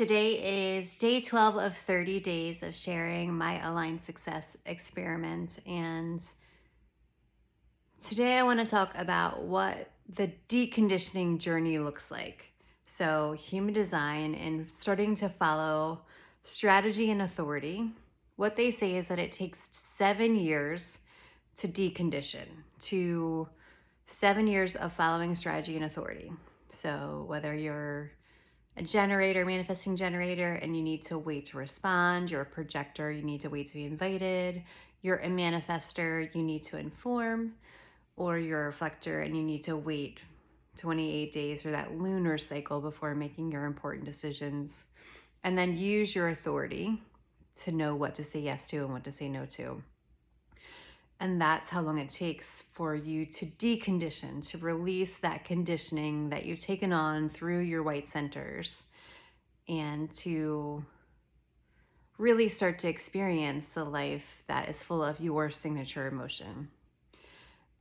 Today is day 12 of 30 days of sharing my aligned success experiment. And today I want to talk about what the deconditioning journey looks like. So, human design and starting to follow strategy and authority. What they say is that it takes 7 years to decondition, to 7 years of following strategy and authority. So, whether you're a generator, manifesting generator, and you need to wait to respond. You're a projector, you need to wait to be invited. You're a manifester, you need to inform. Or you're a reflector and you need to wait 28 days for that lunar cycle before making your important decisions. And then use your authority to know what to say yes to and what to say no to. And that's how long it takes for you to decondition, to release that conditioning that you've taken on through your white centers and to really start to experience the life that is full of your signature emotion.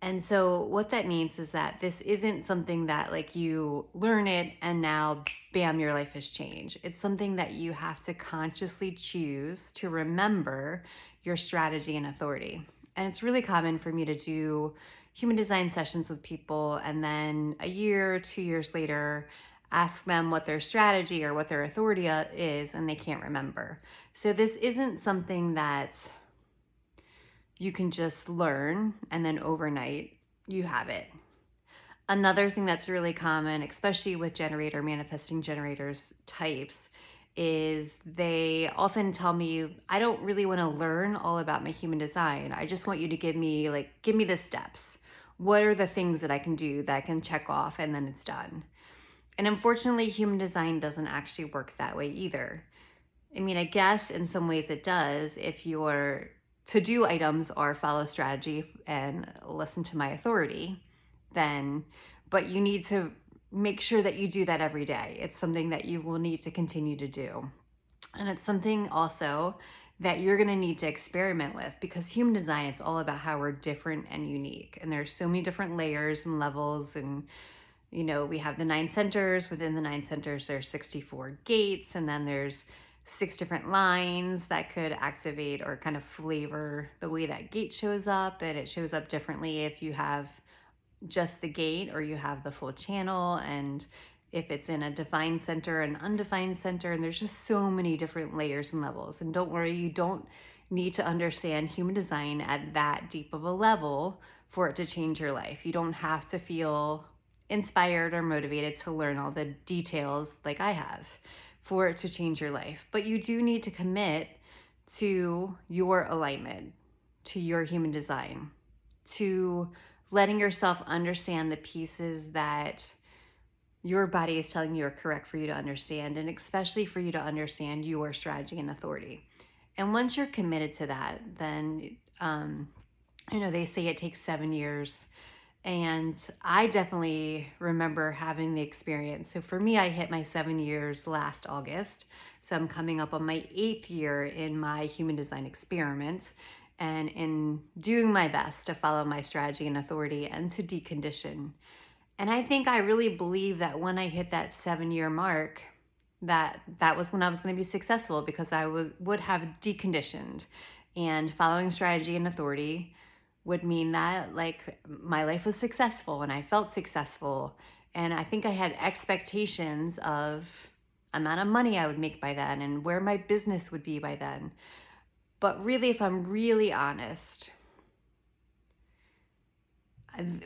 And so what that means is that this isn't something that like you learn it and now bam, your life has changed. It's something that you have to consciously choose to remember your strategy and authority. And it's really common for me to do human design sessions with people and then a year, 2 years later, ask them what their strategy or what their authority is, and they can't remember. So this isn't something that you can just learn and then overnight you have it. Another thing that's really common, especially with generator, manifesting generators types, is they often tell me, I don't really want to learn all about my human design. I just want you to give me the steps. What are the things that I can do that I can check off and then it's done? And unfortunately, human design doesn't actually work that way either. I mean, I guess in some ways it does if your to-do items are follow strategy and listen to my authority, then, but you need to make sure that you do that every day. It's something that you will need to continue to do. And it's something also that you're going to need to experiment with because human design, it's all about how we're different and unique. And there's so many different layers and levels. And, we have the 9 centers. Within the 9 centers, there's 64 gates. And then there's 6 different lines that could activate or kind of flavor the way that gate shows up. And it shows up differently if you have just the gate or you have the full channel, and if it's in a defined center and undefined center. And there's just so many different layers and levels. And don't worry, you don't need to understand human design at that deep of a level for it to change your life. You don't have to feel inspired or motivated to learn all the details like I have for it to change your life. But you do need to commit to your alignment, to your human design, to letting yourself understand the pieces that your body is telling you are correct for you to understand, and especially for you to understand your strategy and authority. And once you're committed to that, then, they say it takes 7 years. And I definitely remember having the experience. So for me, I hit my 7 years last August. So I'm coming up on my 8th year in my human design experiment and in doing my best to follow my strategy and authority and to decondition. And I think I really believe that when I hit that 7 year mark, that was when I was going to be successful because I would have deconditioned, and following strategy and authority would mean that like my life was successful and I felt successful. And I think I had expectations of amount of money I would make by then and where my business would be by then. But really, if I'm really honest,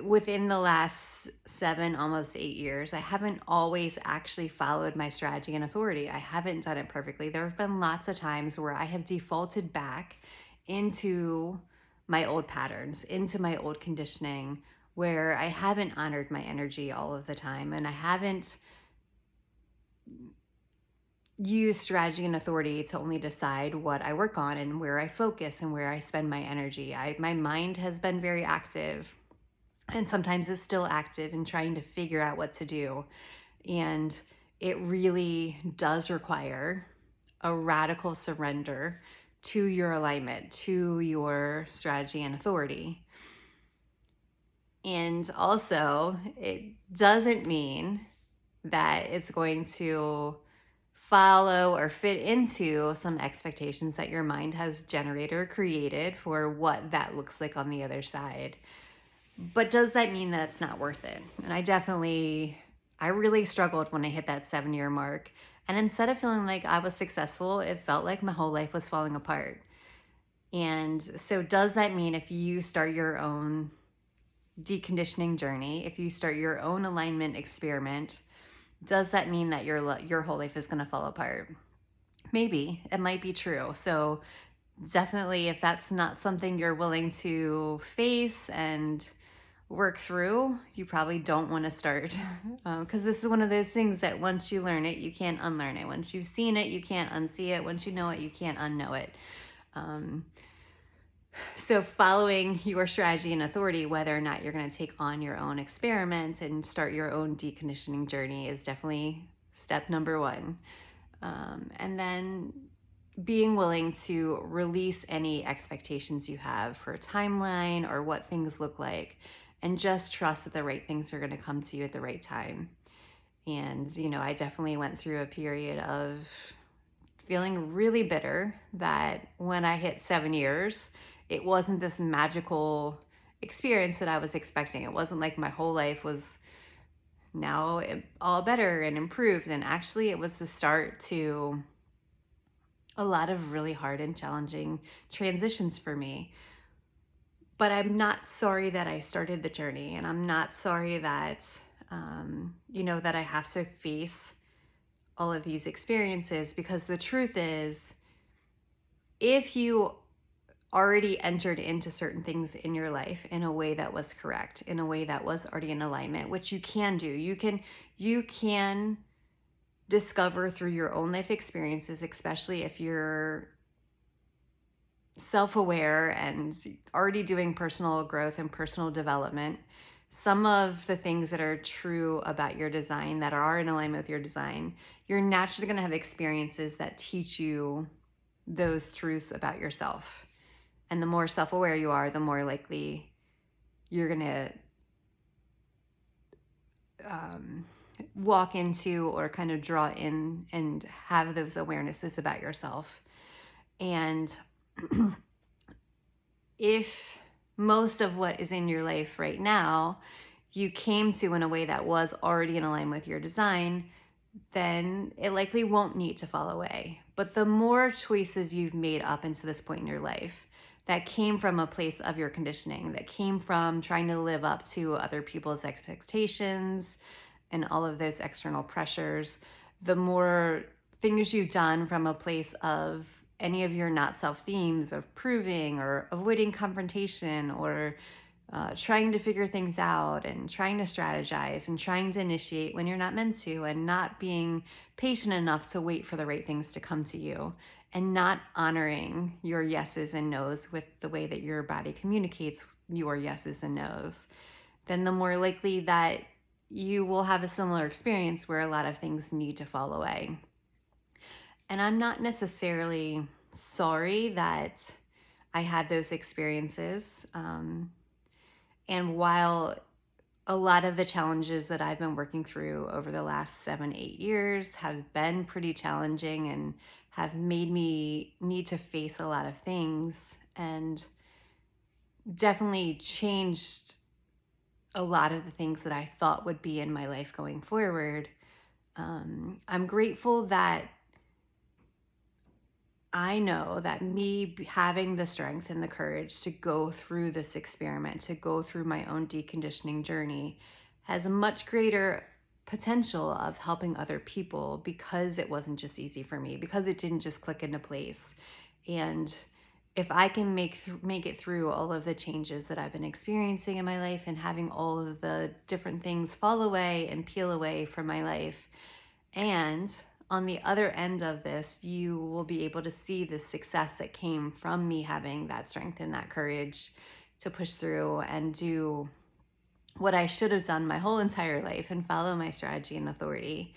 within the last 7, almost 8 years, I haven't always actually followed my strategy and authority. I haven't done it perfectly. There have been lots of times where I have defaulted back into my old patterns, into my old conditioning, where I haven't honored my energy all of the time. And I haven't used strategy and authority to only decide what I work on and where I focus and where I spend my energy. My mind has been very active, and sometimes it's still active in trying to figure out what to do. And it really does require a radical surrender to your alignment, to your strategy and authority. And also, it doesn't mean that it's going to follow or fit into some expectations that your mind has generated or created for what that looks like on the other side. But does that mean that it's not worth it? And I really struggled when I hit that 7-year mark. And instead of feeling like I was successful, it felt like my whole life was falling apart. And so, does that mean if you start your own deconditioning journey, if you start your own alignment experiment, does that mean that your whole life is going to fall apart? Maybe it might be true. So, definitely, if that's not something you're willing to face and work through, you probably don't want to start, because this is one of those things that once you learn it, you can't unlearn it. Once you've seen it, you can't unsee it. Once you know it, you can't unknow it. So following your strategy and authority, whether or not you're going to take on your own experiment and start your own deconditioning journey, is definitely step number one. And then being willing to release any expectations you have for a timeline or what things look like, and just trust that the right things are going to come to you at the right time. And, I definitely went through a period of feeling really bitter that when I hit 7 years, it wasn't this magical experience that I was expecting. It wasn't like my whole life was now all better and improved. And actually, it was the start to a lot of really hard and challenging transitions for me. But I'm not sorry that I started the journey, and I'm not sorry that, that I have to face all of these experiences, because the truth is, if you already entered into certain things in your life in a way that was correct, in a way that was already in alignment, which you can do, you can discover through your own life experiences, especially if you're self-aware and already doing personal growth and personal development, some of the things that are true about your design, that are in alignment with your design. You're naturally going to have experiences that teach you those truths about yourself. And the more self-aware you are, the more likely you're going to walk into or kind of draw in and have those awarenesses about yourself. And if most of what is in your life right now you came to in a way that was already in alignment with your design, then it likely won't need to fall away. But the more choices you've made up into this point in your life that came from a place of your conditioning, that came from trying to live up to other people's expectations and all of those external pressures, the more things you've done from a place of any of your not self themes of proving or avoiding confrontation or trying to figure things out and trying to strategize and trying to initiate when you're not meant to, and not being patient enough to wait for the right things to come to you, and not honoring your yeses and nos with the way that your body communicates your yeses and nos, then the more likely that you will have a similar experience where a lot of things need to fall away. And I'm not necessarily sorry that I had those experiences. And while a lot of the challenges that I've been working through over the last 7-8 years have been pretty challenging and have made me need to face a lot of things, and definitely changed a lot of the things that I thought would be in my life going forward, I'm grateful that I know that me having the strength and the courage to go through this experiment, to go through my own deconditioning journey, has a much greater potential of helping other people, because it wasn't just easy for me, because it didn't just click into place. And if I can make it through all of the changes that I've been experiencing in my life, and having all of the different things fall away and peel away from my life, and on the other end of this, you will be able to see the success that came from me having that strength and that courage to push through and do what I should have done my whole entire life and follow my strategy and authority.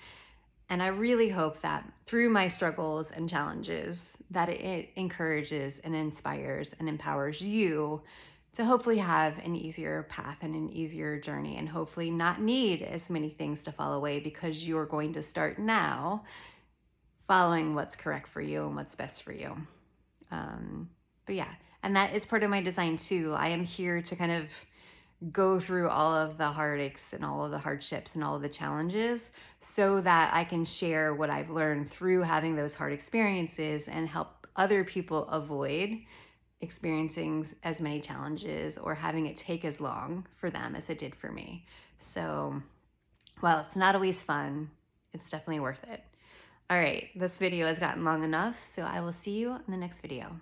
And I really hope that through my struggles and challenges, that it encourages and inspires and empowers you to hopefully have an easier path and an easier journey, and hopefully not need as many things to fall away, because you're going to start now following what's correct for you and what's best for you. But yeah, and that is part of my design too. I am here to kind of go through all of the heartaches and all of the hardships and all of the challenges so that I can share what I've learned through having those hard experiences and help other people avoid experiencing as many challenges or having it take as long for them as it did for me. So while it's not always fun, it's definitely worth it. All right, this video has gotten long enough, so I will see you in the next video.